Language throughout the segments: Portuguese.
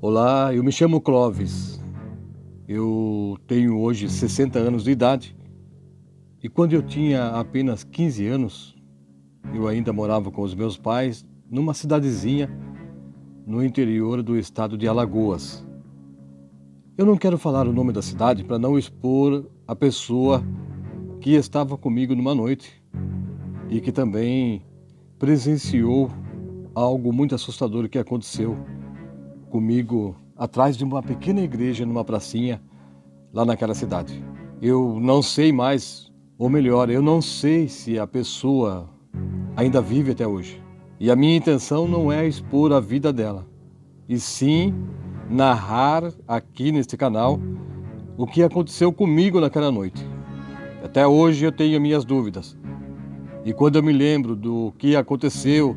Olá, eu me chamo Clóvis. Eu tenho hoje 60 anos de idade e quando eu tinha apenas 15 anos, eu ainda morava com os meus pais numa cidadezinha no interior do estado de Alagoas. Eu não quero falar o nome da cidade para não expor a pessoa que estava comigo numa noite e que também presenciou algo muito assustador que aconteceu comigo atrás de uma pequena igreja numa pracinha lá naquela cidade. Eu não sei mais, ou melhor, eu não sei se a pessoa ainda vive até hoje. E a minha intenção não é expor a vida dela, e sim narrar aqui neste canal o que aconteceu comigo naquela noite. Até hoje eu tenho minhas dúvidas. E quando eu me lembro do que aconteceu,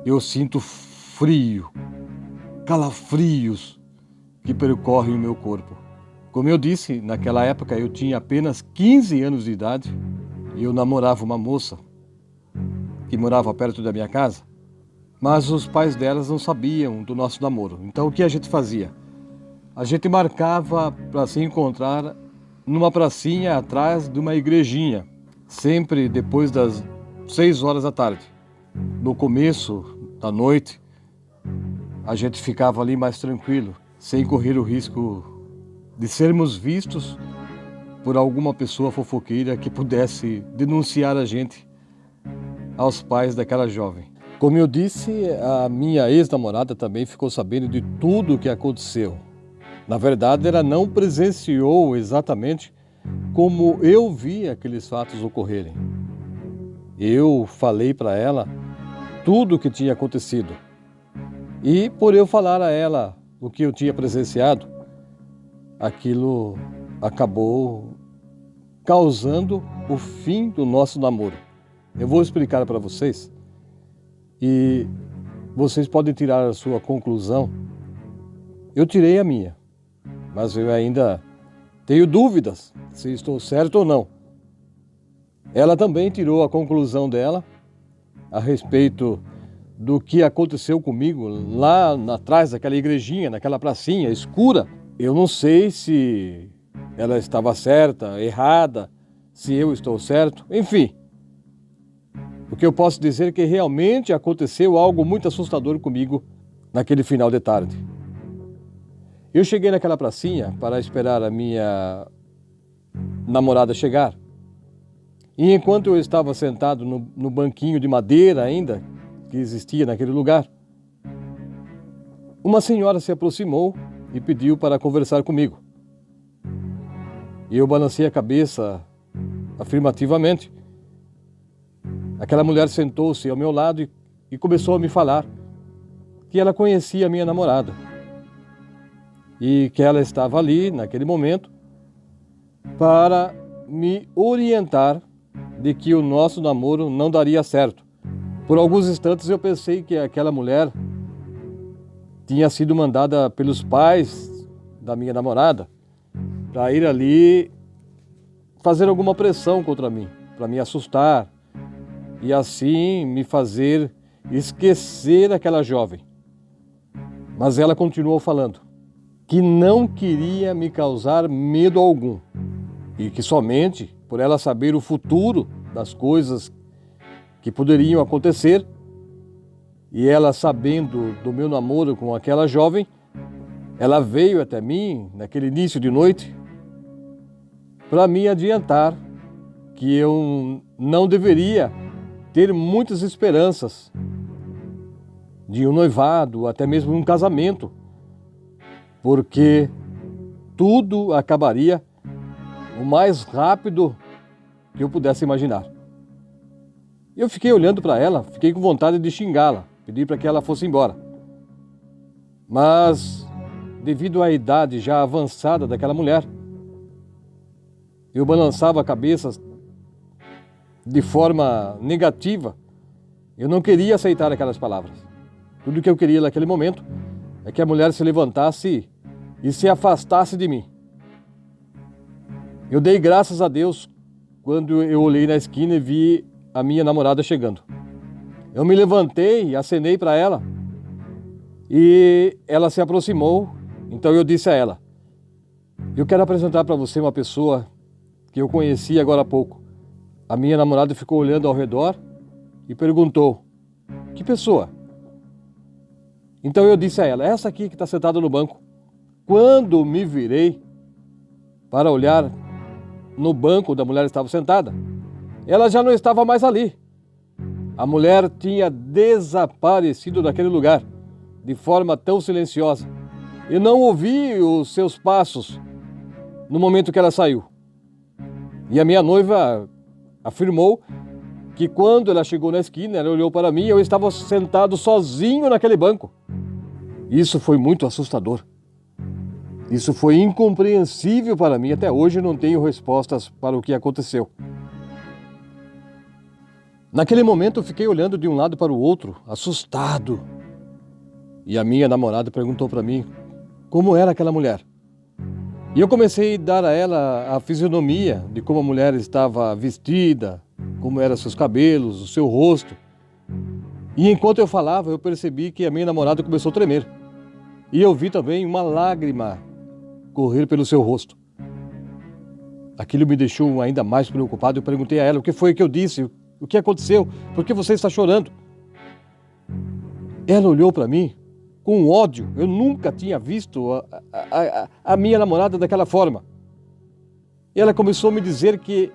eu sinto frio, calafrios que percorrem o meu corpo. Como eu disse, naquela época eu tinha apenas 15 anos de idade e eu namorava uma moça que morava perto da minha casa, mas os pais delas não sabiam do nosso namoro. Então o que a gente fazia? A gente marcava para se encontrar numa pracinha atrás de uma igrejinha, sempre depois das 6 horas da tarde. No começo da noite, a gente ficava ali mais tranquilo, sem correr o risco de sermos vistos por alguma pessoa fofoqueira que pudesse denunciar a gente aos pais daquela jovem. Como eu disse, a minha ex-namorada também ficou sabendo de tudo o que aconteceu. Na verdade, ela não presenciou exatamente como eu vi aqueles fatos ocorrerem. Eu falei para ela tudo o que tinha acontecido. E por eu falar a ela o que eu tinha presenciado, aquilo acabou causando o fim do nosso namoro. Eu vou explicar para vocês e vocês podem tirar a sua conclusão. Eu tirei a minha, mas eu ainda tenho dúvidas se estou certo ou não. Ela também tirou a conclusão dela a respeito do que aconteceu comigo lá atrás daquela igrejinha, naquela pracinha escura. Eu não sei se ela estava certa, errada, se eu estou certo, enfim. O que eu posso dizer é que realmente aconteceu algo muito assustador comigo naquele final de tarde. Eu cheguei naquela pracinha para esperar a minha namorada chegar. E enquanto eu estava sentado no banquinho de madeira ainda, que existia naquele lugar, uma senhora se aproximou e pediu para conversar comigo. E eu balancei a cabeça afirmativamente. Aquela mulher sentou-se ao meu lado e começou a me falar que ela conhecia a minha namorada e que ela estava ali, naquele momento, para me orientar de que o nosso namoro não daria certo. Por alguns instantes eu pensei que aquela mulher tinha sido mandada pelos pais da minha namorada para ir ali fazer alguma pressão contra mim, para me assustar e assim me fazer esquecer aquela jovem. Mas ela continuou falando que não queria me causar medo algum e que somente por ela saber o futuro das coisas que poderiam acontecer e ela sabendo do meu namoro com aquela jovem, ela veio até mim naquele início de noite para me adiantar que eu não deveria ter muitas esperanças de um noivado, até mesmo um casamento, porque tudo acabaria o mais rápido que eu pudesse imaginar. Eu fiquei olhando para ela, fiquei com vontade de xingá-la, pedir para que ela fosse embora. Mas, devido à idade já avançada daquela mulher, eu balançava a cabeça de forma negativa. Eu não queria aceitar aquelas palavras. Tudo que eu queria naquele momento é que a mulher se levantasse e se afastasse de mim. Eu dei graças a Deus quando eu olhei na esquina e vi a minha namorada chegando. Eu me levantei e acenei para ela e ela se aproximou Então eu disse a ela: eu quero apresentar para você uma pessoa que eu conheci agora há pouco. A minha namorada ficou olhando ao redor e perguntou: que pessoa? Então eu disse a ela: essa aqui que está sentada no banco. Quando me virei para olhar no banco onde a mulher estava sentada, ela já não estava mais ali. A mulher tinha desaparecido daquele lugar de forma tão silenciosa. Eu não ouvi os seus passos no momento que ela saiu. E a minha noiva afirmou que quando ela chegou na esquina, ela olhou para mim e eu estava sentado sozinho naquele banco. Isso foi muito assustador. Isso foi incompreensível para mim. Até hoje não tenho respostas para o que aconteceu. Naquele momento eu fiquei olhando de um lado para o outro, assustado. E a minha namorada perguntou para mim como era aquela mulher. E eu comecei a dar a ela a fisionomia de como a mulher estava vestida, como eram seus cabelos, o seu rosto. E enquanto eu falava, eu percebi que a minha namorada começou a tremer. E eu vi também uma lágrima correr pelo seu rosto. Aquilo me deixou ainda mais preocupado. Eu perguntei a ela: o que foi que eu disse? O que aconteceu? Por que você está chorando? Ela olhou para mim com ódio. Eu nunca tinha visto a minha namorada daquela forma. Ela começou a me dizer que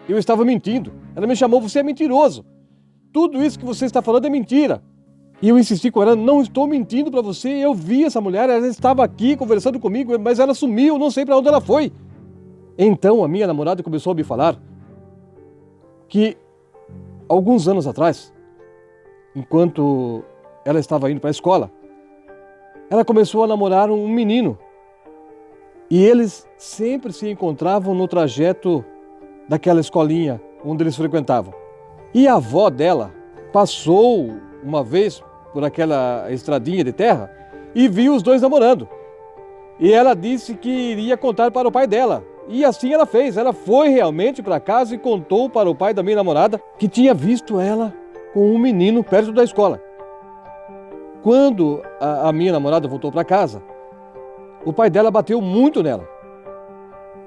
eu estava mentindo. Ela me chamou: você é mentiroso. Tudo isso que você está falando é mentira. E eu insisti com ela: não estou mentindo para você. Eu vi essa mulher, ela estava aqui conversando comigo, mas ela sumiu, não sei para onde ela foi. Então a minha namorada começou a me falar que alguns anos atrás, enquanto ela estava indo para a escola, ela começou a namorar um menino. E eles sempre se encontravam no trajeto daquela escolinha onde eles frequentavam. E a avó dela passou uma vez por aquela estradinha de terra e viu os dois namorando. E ela disse que iria contar para o pai dela. E assim ela fez. Ela foi realmente para casa e contou para o pai da minha namorada que tinha visto ela com um menino perto da escola. Quando a minha namorada voltou para casa, o pai dela bateu muito nela.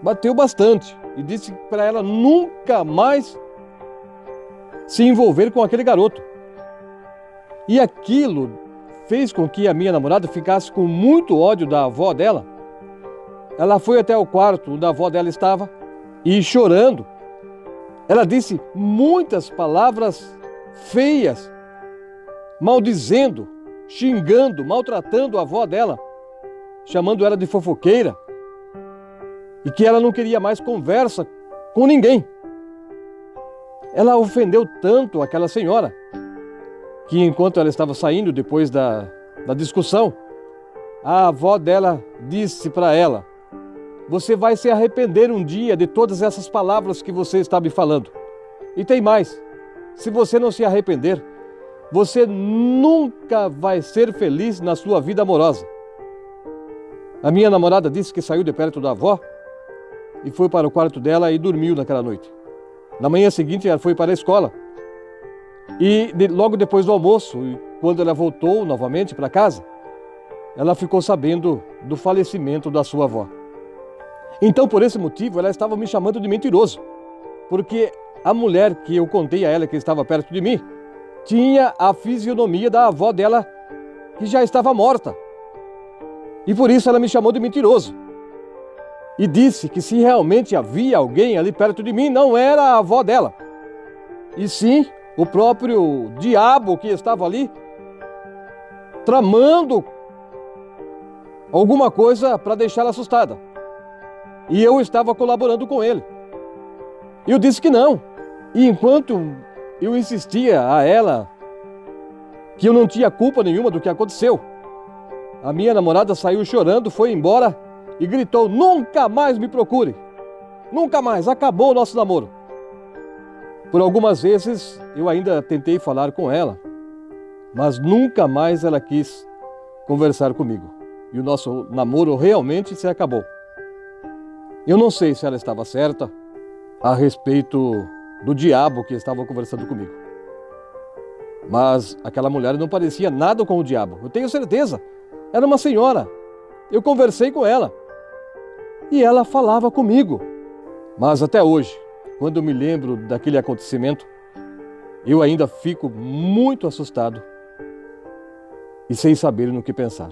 Bateu bastante. E disse para ela nunca mais se envolver com aquele garoto. E aquilo fez com que a minha namorada ficasse com muito ódio da avó dela. Ela foi até o quarto onde a avó dela estava e, chorando, ela disse muitas palavras feias, maldizendo, xingando, maltratando a avó dela, chamando ela de fofoqueira e que ela não queria mais conversa com ninguém. Ela ofendeu tanto aquela senhora que, enquanto ela estava saindo depois da discussão, a avó dela disse para ela: você vai se arrepender um dia de todas essas palavras que você está me falando. E tem mais: se você não se arrepender, você nunca vai ser feliz na sua vida amorosa. A minha namorada disse que saiu de perto da avó e foi para o quarto dela e dormiu naquela noite. Na manhã seguinte, ela foi para a escola. E logo depois do almoço, quando ela voltou novamente para casa, ela ficou sabendo do falecimento da sua avó. Então, por esse motivo, ela estava me chamando de mentiroso, porque a mulher que eu contei a ela que estava perto de mim tinha a fisionomia da avó dela, que já estava morta. E por isso ela me chamou de mentiroso. E disse que se realmente havia alguém ali perto de mim, não era a avó dela, e sim o próprio diabo que estava ali, tramando alguma coisa para deixá-la assustada. E eu estava colaborando com ele. E eu disse que não. E enquanto eu insistia a ela que eu não tinha culpa nenhuma do que aconteceu, a minha namorada saiu chorando, foi embora e gritou: nunca mais me procure. Nunca mais, acabou o nosso namoro. Por algumas vezes eu ainda tentei falar com ela, mas nunca mais ela quis conversar comigo. E o nosso namoro realmente se acabou. Eu não sei se ela estava certa a respeito do diabo que estava conversando comigo. Mas aquela mulher não parecia nada com o diabo. Eu tenho certeza. Era uma senhora Eu conversei com ela e ela falava comigo. Mas até hoje, quando eu me lembro daquele acontecimento, eu ainda fico muito assustado e sem saber no que pensar.